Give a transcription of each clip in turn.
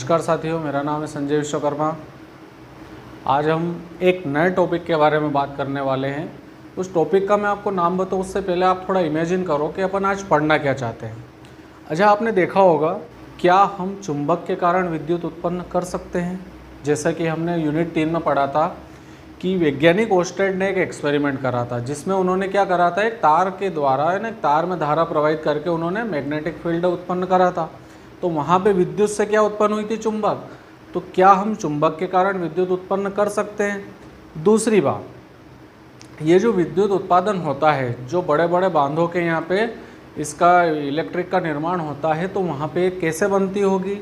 नमस्कार साथियों, मेरा नाम है संजय विश्वकर्मा। आज हम एक नए टॉपिक के बारे में बात करने वाले हैं। उस टॉपिक का मैं आपको नाम बताऊँ उससे पहले आप थोड़ा इमेजिन करो कि अपन आज पढ़ना क्या चाहते हैं। अच्छा, आपने देखा होगा, क्या हम चुंबक के कारण विद्युत उत्पन्न कर सकते हैं? जैसा कि हमने यूनिट 3 में पढ़ा था कि वैज्ञानिक ओस्टेड ने एक एक्सपेरिमेंट करा था, जिसमें उन्होंने क्या करा था, एक तार के द्वारा एक तार में धारा प्रवाहित करके उन्होंने मैग्नेटिक फील्ड उत्पन्न करा था। तो वहाँ पे विद्युत से क्या उत्पन्न हुई थी? चुंबक। तो क्या हम चुंबक के कारण विद्युत उत्पन्न कर सकते हैं? दूसरी बात, ये जो विद्युत उत्पादन होता है, जो बड़े बड़े बांधों के यहाँ पे इसका इलेक्ट्रिक का निर्माण होता है, तो वहाँ पे कैसे बनती होगी?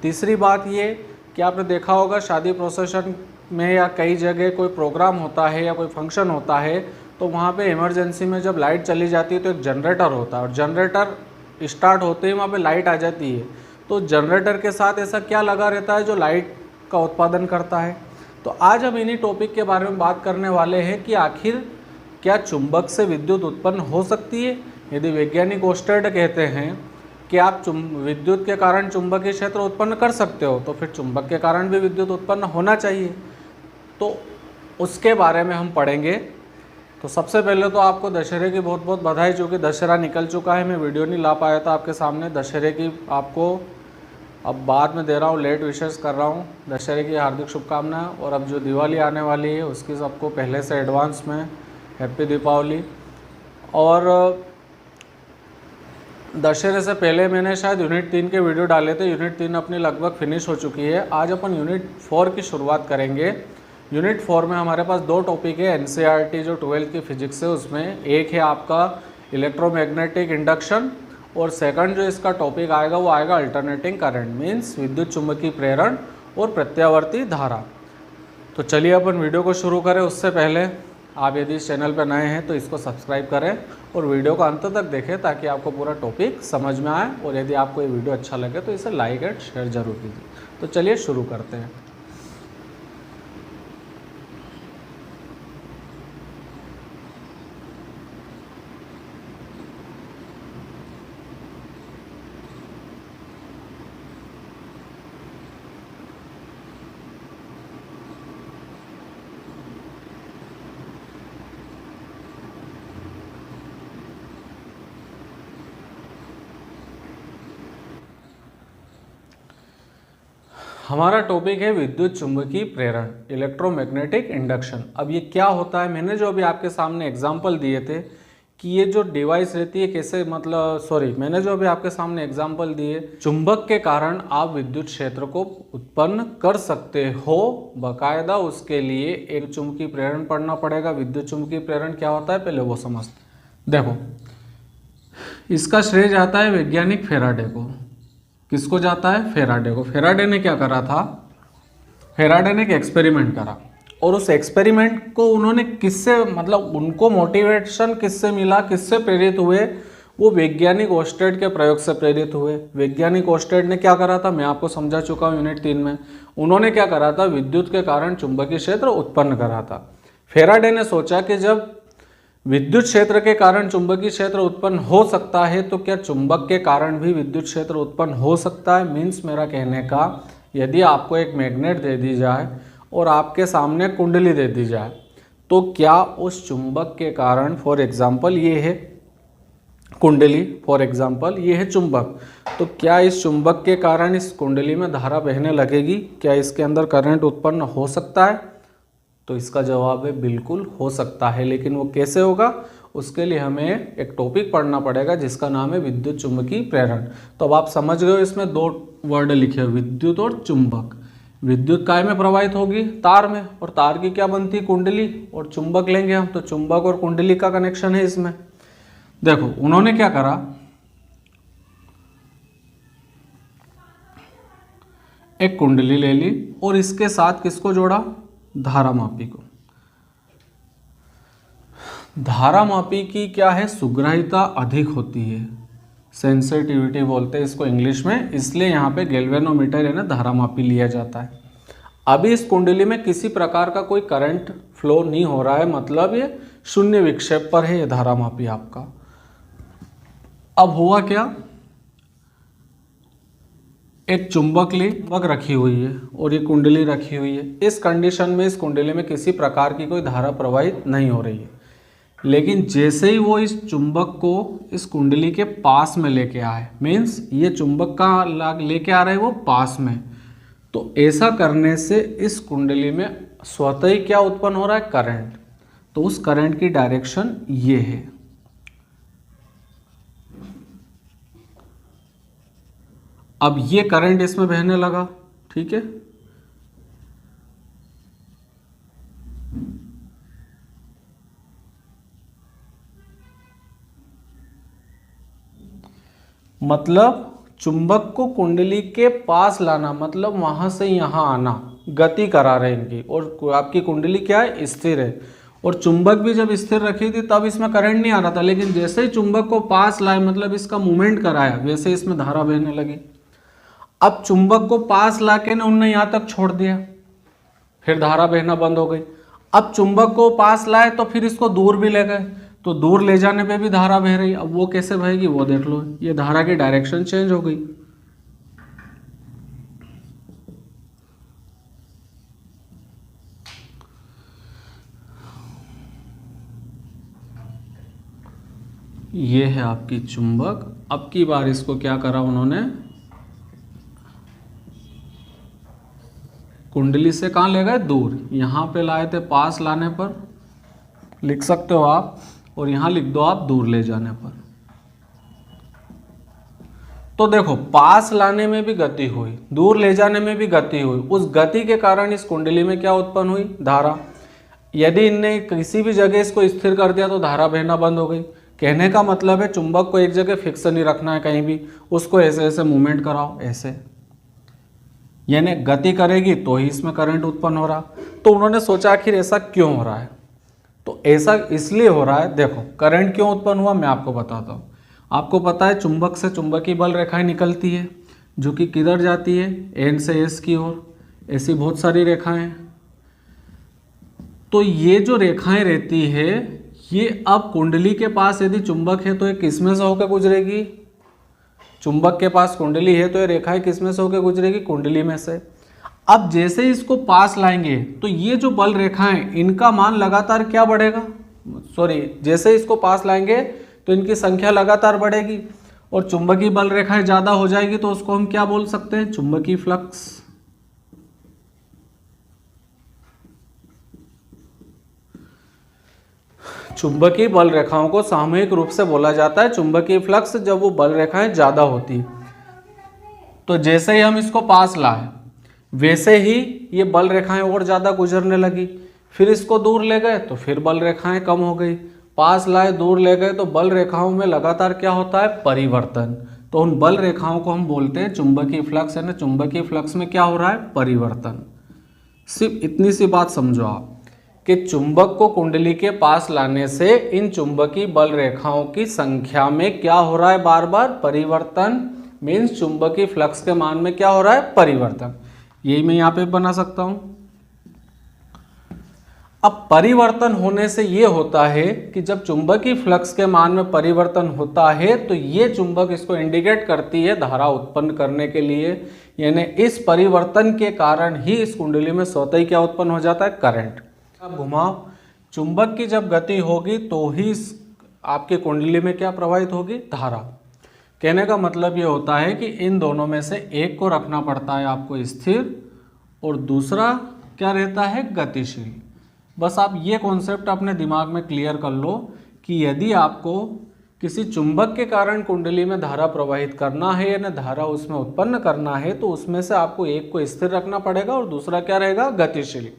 तीसरी बात ये कि आपने देखा होगा, शादी प्रोसेशन में या कई जगह कोई प्रोग्राम होता है या कोई फंक्शन होता है, तो वहाँ पे इमरजेंसी में जब लाइट चली जाती है तो एक जनरेटर होता है, और जनरेटर स्टार्ट होते ही वहाँ पे लाइट आ जाती है। तो जनरेटर के साथ ऐसा क्या लगा रहता है जो लाइट का उत्पादन करता है? तो आज हम इन्हीं टॉपिक के बारे में बात करने वाले हैं कि आखिर क्या चुंबक से विद्युत उत्पन्न हो सकती है। यदि वैज्ञानिक ओस्टेड कहते हैं कि आप विद्युत के कारण चुंबकीय क्षेत्र उत्पन्न कर सकते हो, तो फिर चुंबक के कारण भी विद्युत उत्पन्न होना चाहिए। तो उसके बारे में हम पढ़ेंगे। तो सबसे पहले तो आपको दशहरे की बहुत बहुत बधाई, जो कि दशहरा निकल चुका है। मैं वीडियो नहीं ला पाया था आपके सामने। दशहरे की आपको अब बाद में दे रहा हूँ, लेट विशेष कर रहा हूँ। दशहरे की हार्दिक शुभकामनाएं। और अब जो दिवाली आने वाली है उसकी सबको पहले से एडवांस में हैप्पी दीपावली। और दशहरे से पहले मैंने शायद यूनिट 3 के वीडियो डाले थे। यूनिट 3 अपनी लगभग फिनिश हो चुकी है। आज अपन यूनिट 4 की शुरुआत करेंगे। यूनिट 4 में हमारे पास दो टॉपिक है। एनसीईआरटी जो 12th की फिजिक्स है उसमें एक है आपका इलेक्ट्रोमैग्नेटिक इंडक्शन, और सेकंड जो इसका टॉपिक आएगा वो आएगा अल्टरनेटिंग करंट, मीन्स विद्युत चुंबकीय प्रेरण और प्रत्यावर्ती धारा। तो चलिए अपन वीडियो को शुरू करें। उससे पहले आप यदि इस चैनल पर नए हैं तो इसको सब्सक्राइब करें और वीडियो को अंत तक देखें, ताकि आपको पूरा टॉपिक समझ में आए। और यदि आपको ये वीडियो अच्छा लगे तो इसे लाइक एंड शेयर जरूर कीजिए। तो चलिए शुरू करते हैं। हमारा टॉपिक है विद्युत चुंबकीय प्रेरण, इलेक्ट्रोमैग्नेटिक इंडक्शन। अब ये क्या होता है? मैंने जो अभी आपके सामने एग्जाम्पल दिए थे कि ये जो डिवाइस रहती है कैसे, मैंने जो अभी आपके सामने एग्जाम्पल दिए, चुंबक के कारण आप विद्युत क्षेत्र को उत्पन्न कर सकते हो। बाकायदा उसके लिए एक चुंबकीय प्रेरण पढ़ना पड़ेगा। विद्युत चुंबकीय प्रेरण क्या होता है पहले वो समझते। देखो, इसका श्रेय जाता है वैज्ञानिक फेराडे को। किसको जाता है? फेराडे को। फेराडे ने क्या करा था? फेराडे ने एक एक्सपेरिमेंट करा, और उस एक्सपेरिमेंट को उन्होंने किससे, उनको मोटिवेशन किससे मिला, किससे प्रेरित हुए? वो वैज्ञानिक ओस्टेड के प्रयोग से प्रेरित हुए। वैज्ञानिक ओस्टेड ने क्या करा था, मैं आपको समझा चुका हूँ यूनिट 3 में। उन्होंने क्या करा था? विद्युत के कारण चुंबकीय क्षेत्र उत्पन्न करा था। फेराडे ने सोचा कि जब विद्युत क्षेत्र के कारण चुंबकीय क्षेत्र उत्पन्न हो सकता है, तो क्या चुंबक के कारण भी विद्युत क्षेत्र उत्पन्न हो सकता है? मीन्स मेरा कहने का, यदि आपको एक मैग्नेट दे दी जाए और आपके सामने कुंडली दे दी जाए, तो क्या उस चुंबक के कारण, फॉर एग्जाम्पल ये है कुंडली, फॉर एग्जाम्पल ये है चुंबक, तो क्या इस चुंबक के कारण इस कुंडली में धारा बहने लगेगी? क्या इसके अंदर करंट उत्पन्न हो सकता है? तो इसका जवाब है बिल्कुल हो सकता है। लेकिन वो कैसे होगा? उसके लिए हमें एक टॉपिक पढ़ना पड़ेगा जिसका नाम है विद्युत चुंबकीय प्रेरण। तो अब आप समझ गए हो, इसमें दो वर्ड लिखे, विद्युत और चुंबक। विद्युत काय में प्रवाहित होगी? तार में। और तार की क्या बनती है? कुंडली। और चुंबक लेंगे हम, तो चुंबक और कुंडली का कनेक्शन है इसमें। देखो, उन्होंने क्या करा, एक कुंडली ले ली और इसके साथ किसको जोड़ा? धारामापी को। धारामापी की क्या है? सुग्राहिता अधिक होती है, सेंसिटिविटी बोलते हैं इसको इंग्लिश में, इसलिए यहाँ पे गैल्वेनोमीटर है ना, धारामापी लिया जाता है। अभी इस कुंडली में किसी प्रकार का कोई करंट फ्लो नहीं हो रहा है, मतलब ये शून्य विक्षेप पर है ये धारामापी आपका। अब हुआ क्या, एक चुंबक रखी हुई है और ये कुंडली रखी हुई है। इस कंडीशन में इस कुंडली में किसी प्रकार की कोई धारा प्रवाहित नहीं हो रही है, लेकिन जैसे ही वो इस चुंबक को इस कुंडली के पास में लेके आए, मीन्स ये चुंबक का लेके आ रहा है वो पास में, तो ऐसा करने से इस कुंडली में स्वतः ही क्या उत्पन्न हो रहा है, करंट। तो उस करंट की डायरेक्शन ये है। अब ये करंट इसमें बहने लगा, ठीक है। मतलब चुंबक को कुंडली के पास लाना, मतलब वहां से यहां आना, गति करा रहे इनकी, और आपकी कुंडली क्या है, स्थिर है। और चुंबक भी जब स्थिर रखी थी तब इसमें करंट नहीं आ रहा था, लेकिन जैसे ही चुंबक को पास लाए, मतलब इसका मूवमेंट कराया, वैसे इसमें धारा बहने लगी। अब चुंबक को पास लाके ना उनने यहां तक छोड़ दिया, फिर धारा बहना बंद हो गई। अब चुंबक को पास लाए तो फिर इसको दूर भी ले गए, तो दूर ले जाने पे भी धारा बह रही। अब वो कैसे बहेगी वो देख लो, ये धारा की डायरेक्शन चेंज हो गई। ये है आपकी चुंबक। अब की बार इसको क्या करा उन्होंने, कुंडली से कहाँ ले गए, दूर। यहाँ पे लाए थे पास लाने पर, लिख सकते हो आप, और यहाँ लिख दो आप दूर ले जाने पर। तो देखो, पास लाने में भी गति हुई, दूर ले जाने में भी गति हुई। उस गति के कारण इस कुंडली में क्या उत्पन्न हुई, धारा। यदि इनने किसी भी जगह इसको स्थिर कर दिया तो धारा बहना बंद हो गई। कहने का मतलब है चुंबक को एक जगह फिक्स नहीं रखना है कहीं भी, उसको ऐसे ऐसे मूवमेंट कराओ, ऐसे, यानी गति करेगी तो ही इसमें करंट उत्पन्न हो रहा। तो उन्होंने सोचा आखिर ऐसा क्यों हो रहा है, तो ऐसा इसलिए हो रहा है। देखो, करंट क्यों उत्पन्न हुआ मैं आपको बताता हूँ। आपको पता है चुंबक से चुंबकीय बल रेखाएं निकलती है, जो कि किधर जाती है, एन से एस की ओर। ऐसी बहुत सारी रेखाएं हैं। तो ये जो रेखाएं रहती है, ये अब कुंडली के पास यदि चुंबक है तो ये किसमें से होकर गुजरेगी, चुंबक के पास कुंडली है तो ये रेखाएं किसमें से होकर गुजरेगी, कुंडली में से। अब जैसे ही इसको पास लाएंगे तो ये जो बल रेखाएं, इनका मान लगातार क्या बढ़ेगा, सॉरी, जैसे इसको पास लाएंगे तो इनकी संख्या लगातार बढ़ेगी, और चुंबकीय बल रेखाएं ज्यादा हो जाएगी, तो उसको हम क्या बोल सकते हैं, चुंबकीय फ्लक्स। चुंबकीय बल रेखाओं को सामूहिक रूप से बोला जाता है चुंबकीय फ्लक्स, जब वो बल रेखाएं ज्यादा होती। तो जैसे ही हम इसको पास लाए, वैसे ही ये बल रेखाएं और ज़्यादा गुजरने लगी। फिर इसको दूर ले गए तो फिर बल रेखाएं कम हो गई। पास लाए, दूर ले गए, तो बल रेखाओं में लगातार क्या होता है, परिवर्तन। तो उन बल रेखाओं को हम बोलते हैं चुंबकीय फ्लक्स, है ना। चुंबकीय फ्लक्स में क्या हो रहा है, परिवर्तन। सिर्फ इतनी सी बात समझो आप कि चुंबक को कुंडली के पास लाने से इन चुंबकीय बल रेखाओं की संख्या में क्या हो रहा है, बार बार परिवर्तन। मीन्स चुंबकीय फ्लक्स के मान में क्या हो रहा है, परिवर्तन। यही मैं यहाँ पे बना सकता हूं। अब परिवर्तन होने से ये होता है कि जब चुंबकीय फ्लक्स के मान में परिवर्तन होता है तो ये चुंबक इसको इंडिकेट करती है धारा उत्पन्न करने के लिए, यानी इस परिवर्तन के कारण ही इस कुंडली में स्वतः ही क्या उत्पन्न हो जाता है, करंट। अब घुमाओ, चुंबक की जब गति होगी तो ही आपकी कुंडली में क्या प्रवाहित होगी, धारा। कहने का मतलब ये होता है कि इन दोनों में से एक को रखना पड़ता है आपको स्थिर, और दूसरा क्या रहता है, गतिशील। बस आप ये कॉन्सेप्ट अपने दिमाग में क्लियर कर लो कि यदि आपको किसी चुंबक के कारण कुंडली में धारा प्रवाहित करना है, यानी धारा उसमें उत्पन्न करना है, तो उसमें से आपको एक को स्थिर रखना पड़ेगा और दूसरा क्या रहेगा, गतिशील।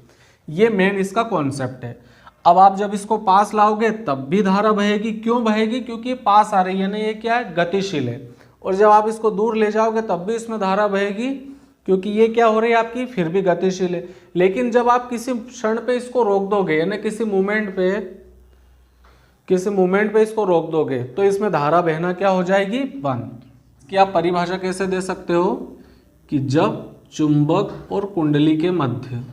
ये मेन इसका कॉन्सेप्ट है। अब आप जब इसको पास लाओगे तब भी धारा बहेगी। क्यों बहेगी, क्योंकि पास आ रही है ना, ये क्या है, गतिशील है। और जब आप इसको दूर ले जाओगे तब भी इसमें धारा बहेगी, क्योंकि ये क्या हो रही है आपकी, फिर भी गतिशील है। लेकिन जब आप किसी क्षण पे इसको रोक दोगे, यानी किसी मूवमेंट पे इसको रोक दोगे, तो इसमें धारा बहना क्या हो जाएगी, बंद। कि आप परिभाषा कैसे दे सकते हो कि जब चुंबक और कुंडली के मध्य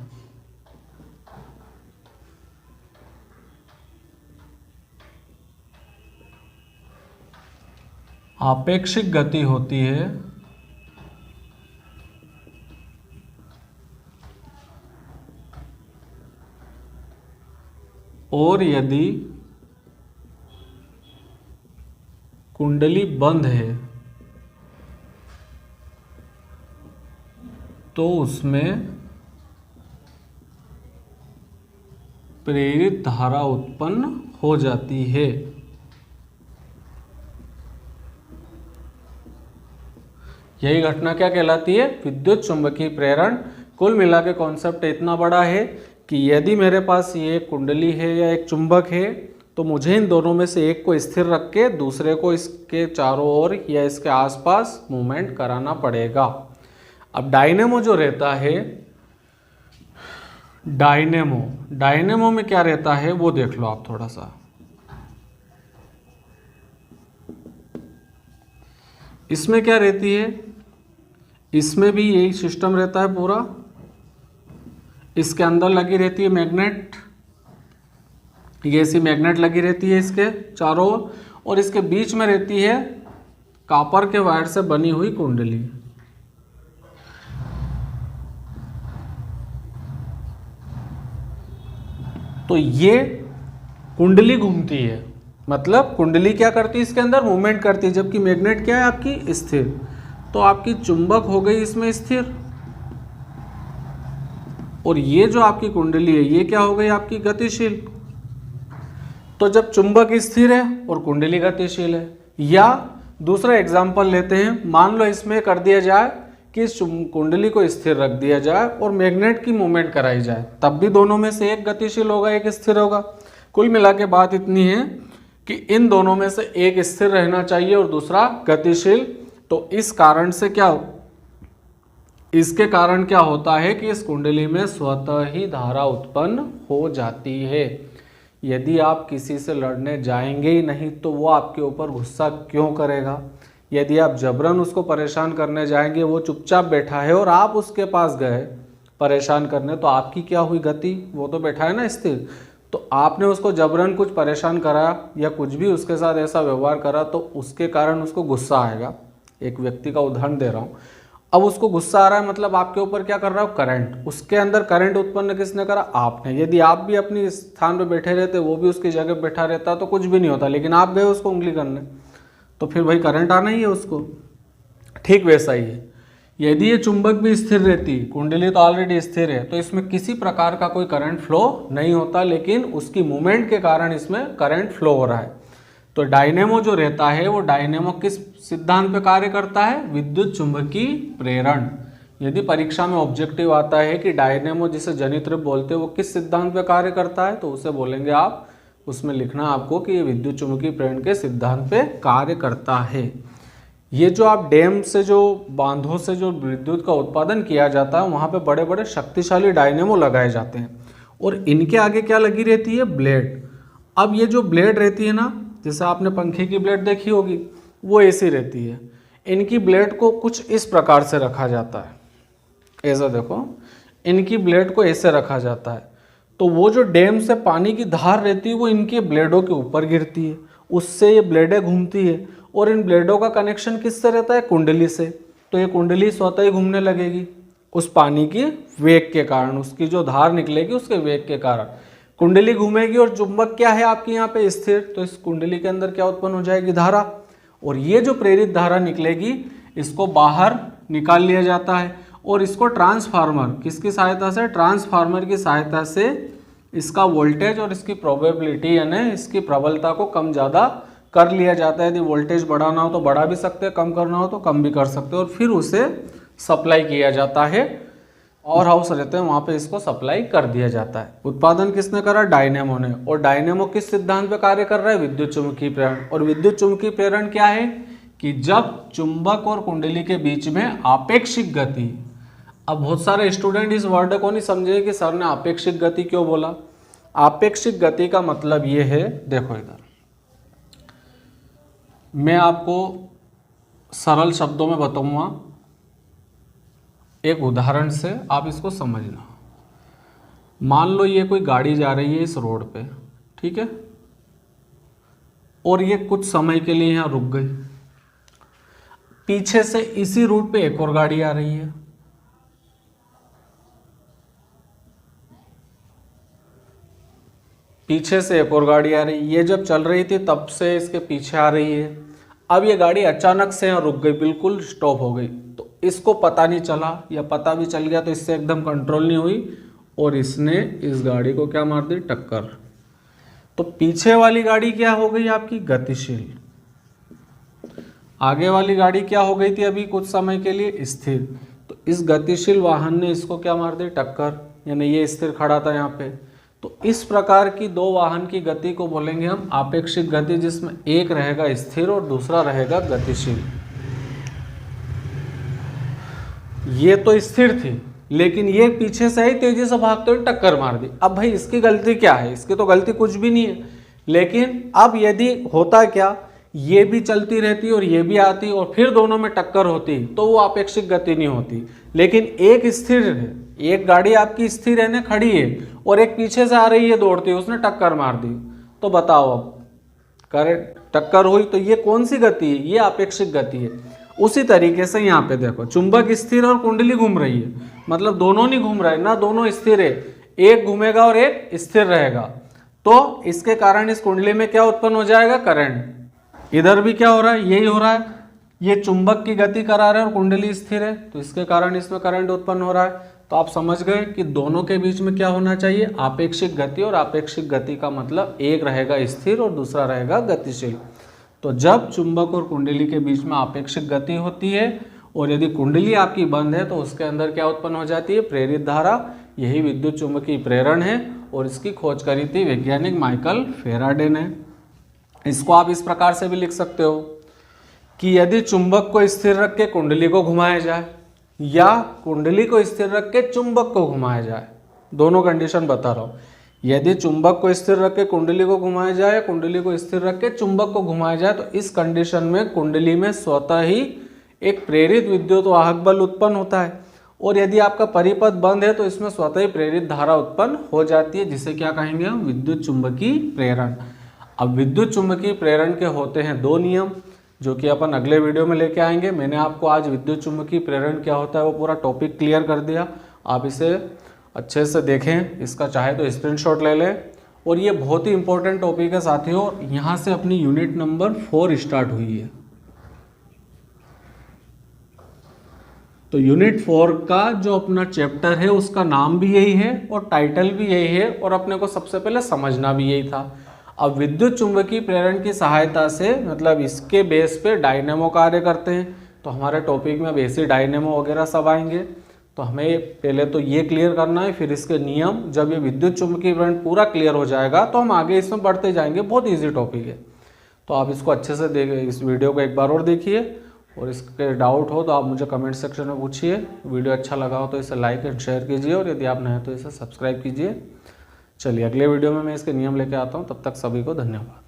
आपेक्षिक गति होती है, और यदि कुंडली बंद है तो उसमें प्रेरित धारा उत्पन्न हो जाती है। यही घटना क्या कहलाती है? विद्युत चुंबकीय प्रेरण। कुल मिला के कॉन्सेप्ट इतना बड़ा है कि यदि मेरे पास ये एक कुंडली है या एक चुंबक है तो मुझे इन दोनों में से एक को स्थिर रख के दूसरे को इसके चारों ओर या इसके आसपास मूवमेंट कराना पड़ेगा। अब डायनेमो जो रहता है, डायनेमो में क्या रहता है वो देख लो आप थोड़ा सा। इसमें क्या रहती है? इसमें भी यही सिस्टम रहता है पूरा। इसके अंदर लगी रहती है मैग्नेट, ये ऐसी मैग्नेट लगी रहती है इसके चारों ओर, और इसके बीच में रहती है कॉपर के वायर से बनी हुई कुंडली। तो ये कुंडली घूमती है, मतलब कुंडली क्या करती है? इसके अंदर मूवमेंट करती है, जबकि मैग्नेट क्या है आपकी? स्थिर। तो आपकी चुंबक हो गई इसमें स्थिर, और ये जो आपकी कुंडली है ये क्या हो गई आपकी? गतिशील। तो जब चुंबक स्थिर है और कुंडली गतिशील है, या दूसरा एग्जांपल लेते हैं, मान लो इसमें कर दिया जाए कि इस कुंडली को स्थिर रख दिया जाए और मैग्नेट की मूवमेंट कराई जाए, तब भी दोनों में से एक गतिशील होगा, एक स्थिर होगा। कुल मिला के बात इतनी है कि इन दोनों में से एक स्थिर रहना चाहिए और दूसरा गतिशील। तो इस कारण से इसके कारण क्या होता है कि इस कुंडली में स्वतः ही धारा उत्पन्न हो जाती है। यदि आप किसी से लड़ने जाएंगे ही नहीं तो वो आपके ऊपर गुस्सा क्यों करेगा? यदि आप जबरन उसको परेशान करने जाएंगे, वो चुपचाप बैठा है और आप उसके पास गए परेशान करने, तो आपकी क्या हुई गति? वो तो बैठा है ना स्थिर। तो आपने उसको जबरन कुछ परेशान करा या कुछ भी उसके साथ ऐसा व्यवहार करा तो उसके कारण उसको गुस्सा आएगा। एक व्यक्ति का उदाहरण दे रहा हूँ। अब उसको गुस्सा आ रहा है, मतलब आपके ऊपर क्या कर रहा है? करंट। उसके अंदर करंट उत्पन्न किसने करा? आपने। यदि आप भी अपनी स्थान पर बैठे रहते, वो भी उसकी जगह बैठा रहता तो कुछ भी नहीं होता, लेकिन आप गए उसको उंगली करने, तो फिर भाई करंट आना ही है उसको। ठीक वैसा ही है, यदि ये चुंबक भी स्थिर रहती, कुंडली तो ऑलरेडी स्थिर है, तो इसमें किसी प्रकार का कोई करंट फ्लो नहीं होता, लेकिन उसकी मूवमेंट के कारण इसमें करंट फ्लो हो रहा है। तो डायनेमो जो रहता है वो डायनेमो किस सिद्धांत पे कार्य करता है? विद्युत चुंबकीय प्रेरण। यदि परीक्षा में ऑब्जेक्टिव आता है कि डायनेमो जिसे जनित्र बोलते हैं वो किस सिद्धांत पे कार्य करता है, तो उसे बोलेंगे आप, उसमें लिखना आपको कि ये विद्युत चुंबकीय प्रेरण के सिद्धांत पे कार्य करता है। ये जो आप डैम से, जो बांधों से जो विद्युत का उत्पादन किया जाता है, वहाँ पे बड़े बड़े शक्तिशाली डायनेमो लगाए जाते हैं, और इनके आगे क्या लगी रहती है? ब्लेड। अब ये जो ब्लेड रहती है ना, जैसे आपने पंखे की ब्लेड देखी होगी, वो ऐसी रहती है। इनकी ब्लेड को कुछ इस प्रकार से रखा जाता है, ऐसा देखो, इनकी ब्लेड को ऐसे रखा जाता है। तो वो जो डैम से पानी की धार रहती है वो इनके ब्लेडों के ऊपर गिरती है, उससे ये ब्लेडें घूमती है, और इन ब्लेडों का कनेक्शन किससे रहता है? कुंडली से। तो ये कुंडली स्वतः ही घूमने लगेगी उस पानी की वेग के कारण, उसकी जो धार निकलेगी उसके वेग के कारण कुंडली घूमेगी, और चुंबक क्या है आपकी यहाँ पे? स्थिर। तो इस कुंडली के अंदर क्या उत्पन्न हो जाएगी? धारा। और ये जो प्रेरित धारा निकलेगी इसको बाहर निकाल लिया जाता है, और इसको ट्रांसफार्मर, किसकी सहायता से? ट्रांसफार्मर की सहायता से इसका वोल्टेज और इसकी प्रोबेबिलिटी यानी इसकी प्रबलता को कम ज़्यादा कर लिया जाता है। यदि वोल्टेज बढ़ाना हो तो बढ़ा भी सकते हैं, कम करना हो तो कम भी कर सकते हैं, और फिर उसे सप्लाई किया जाता है। और हाउस रहते हैं वहाँ पे इसको सप्लाई कर दिया जाता है। उत्पादन किसने करा? डायनेमो ने। और डायनेमो किस सिद्धांत पे कार्य कर रहा है? विद्युत चुम्बकीय प्रेरण। और विद्युत चुम्बकीय प्रेरण क्या है? कि जब चुंबक और कुंडली के बीच में आपेक्षिक गति, अब बहुत सारे स्टूडेंट इस वर्ड को नहीं समझे कि सर ने आपेक्षिक गति क्यों बोला। आपेक्षिक गति का मतलब ये है, देखो इधर मैं आपको सरल शब्दों में बताऊंगा, एक उदाहरण से आप इसको समझना। मान लो ये कोई गाड़ी जा रही है इस रोड पे, ठीक है, और ये कुछ समय के लिए यहाँ रुक गई। पीछे से इसी रूट पे एक और गाड़ी आ रही है, पीछे से एक और गाड़ी आ रही, ये जब चल रही थी तब से इसके पीछे आ रही है। अब ये गाड़ी अचानक से यहाँ रुक गई, बिल्कुल स्टॉप हो गई, तो इसको पता नहीं चला या पता भी चल गया तो इससे एकदम कंट्रोल नहीं हुई और इसने इस गाड़ी को क्या मार दी, टक्कर। तो पीछे वाली गाड़ी क्या हो गई आपकी, गतिशील। आगे वाली गाड़ी क्या हो गई थी अभी कुछ समय के लिए, स्थिर। तो इस गतिशील वाहन ने इसको क्या मार दी, टक्कर, यानी ये स्थिर खड़ा था यहाँ पे। तो इस प्रकार की दो वाहन की गति को बोलेंगे हम आपेक्षिक गति, जिसमें एक रहेगा स्थिर और दूसरा रहेगा गतिशील। ये तो स्थिर थी लेकिन ये पीछे से ही तेजी से भागते हुए टक्कर मार दी। अब भाई इसकी गलती क्या है, इसकी तो गलती कुछ भी नहीं है। लेकिन अब यदि होता क्या, ये भी चलती रहती और ये भी आती और फिर दोनों में टक्कर होती तो वो आपेक्षिक गति नहीं होती। लेकिन एक स्थिर है, एक गाड़ी आपकी स्थिर रहने खड़ी है और एक पीछे से आ रही है दौड़ती, उसने टक्कर मार दी, तो बताओ अब करेक्ट टक्कर हुई, तो ये कौन सी गति है, ये आपेक्षिक गति है। उसी तरीके से यहाँ पे देखो, चुंबक स्थिर और कुंडली घूम रही है, मतलब दोनों नहीं घूम रहे ना, दोनों स्थिर है, एक घूमेगा और एक स्थिर रहेगा। तो इसके कारण इस कुंडली में क्या उत्पन्न हो जाएगा, करंट। इधर भी क्या हो रहा है, यही हो रहा है, ये चुंबक की गति करा रहा है और कुंडली स्थिर है, तो इसके कारण इसमें करंट उत्पन्न हो रहा है। तो आप समझ गए कि दोनों के बीच में क्या होना चाहिए, आपेक्षिक गति। और आपेक्षिक गति का मतलब एक रहेगा स्थिर और दूसरा रहेगा गतिशील। तो जब चुंबक और कुंडली के बीच में आपेक्षिक गति होती है और यदि कुंडली आपकी बंद है तो उसके अंदर क्या उत्पन्न हो जाती है, प्रेरित धारा। यही विद्युत चुंबकीय प्रेरण है और इसकी खोज करी थी वैज्ञानिक माइकल फैराडे ने। इसको आप इस प्रकार से भी लिख सकते हो कि यदि चुंबक को स्थिर रख के कुंडली को घुमाया जाए या कुंडली को स्थिर रख के चुंबक को घुमाया जाए, दोनों कंडीशन बता रहा हूँ। यदि चुंबक को स्थिर रख के कुंडली को घुमाया जाए या कुंडली को स्थिर रख के चुंबक को घुमाया जाए, तो इस कंडीशन में कुंडली में स्वतः ही एक प्रेरित विद्युत वाहक बल उत्पन्न होता है और यदि आपका परिपथ बंद है तो इसमें स्वतः ही प्रेरित धारा उत्पन्न हो जाती है, जिसे क्या कहेंगे हम, विद्युत चुंबकीय प्रेरण। अब विद्युत चुंबकीय प्रेरण के होते हैं दो नियम, जो कि अपन अगले वीडियो में लेके आएंगे। मैंने आपको आज विद्युत चुंबकीय प्रेरण क्या होता है वो पूरा टॉपिक क्लियर कर दिया। आप इसे अच्छे से देखें, इसका चाहे तो स्क्रीनशॉट ले लें। और ये बहुत ही इंपॉर्टेंट टॉपिक है साथियों, यहाँ से अपनी यूनिट नंबर 4 स्टार्ट हुई है। तो यूनिट 4 का जो अपना चैप्टर है उसका नाम भी यही है और टाइटल भी यही है और अपने को सबसे पहले समझना भी यही था। अब विद्युत चुंबकीय प्रेरण की सहायता से, मतलब इसके बेस पे डायनेमो कार्य करते हैं। तो हमारे टॉपिक में बेसिक डायनेमो वगैरह सब आएंगे, तो हमें पहले तो ये क्लियर करना है, फिर इसके नियम। जब ये विद्युत चुंबकीय प्रेरण पूरा क्लियर हो जाएगा तो हम आगे इसमें बढ़ते जाएंगे। बहुत ईजी टॉपिक है, तो आप इसको अच्छे से इस वीडियो को एक बार और देखिए और इसके डाउट हो तो आप मुझे कमेंट सेक्शन में पूछिए। वीडियो अच्छा लगा हो तो इसे लाइक एंड शेयर कीजिए और यदि आप नए हैं तो इसे सब्सक्राइब कीजिए। चलिए अगले वीडियो में मैं इसके नियम लेके आता हूँ, तब तक सभी को धन्यवाद।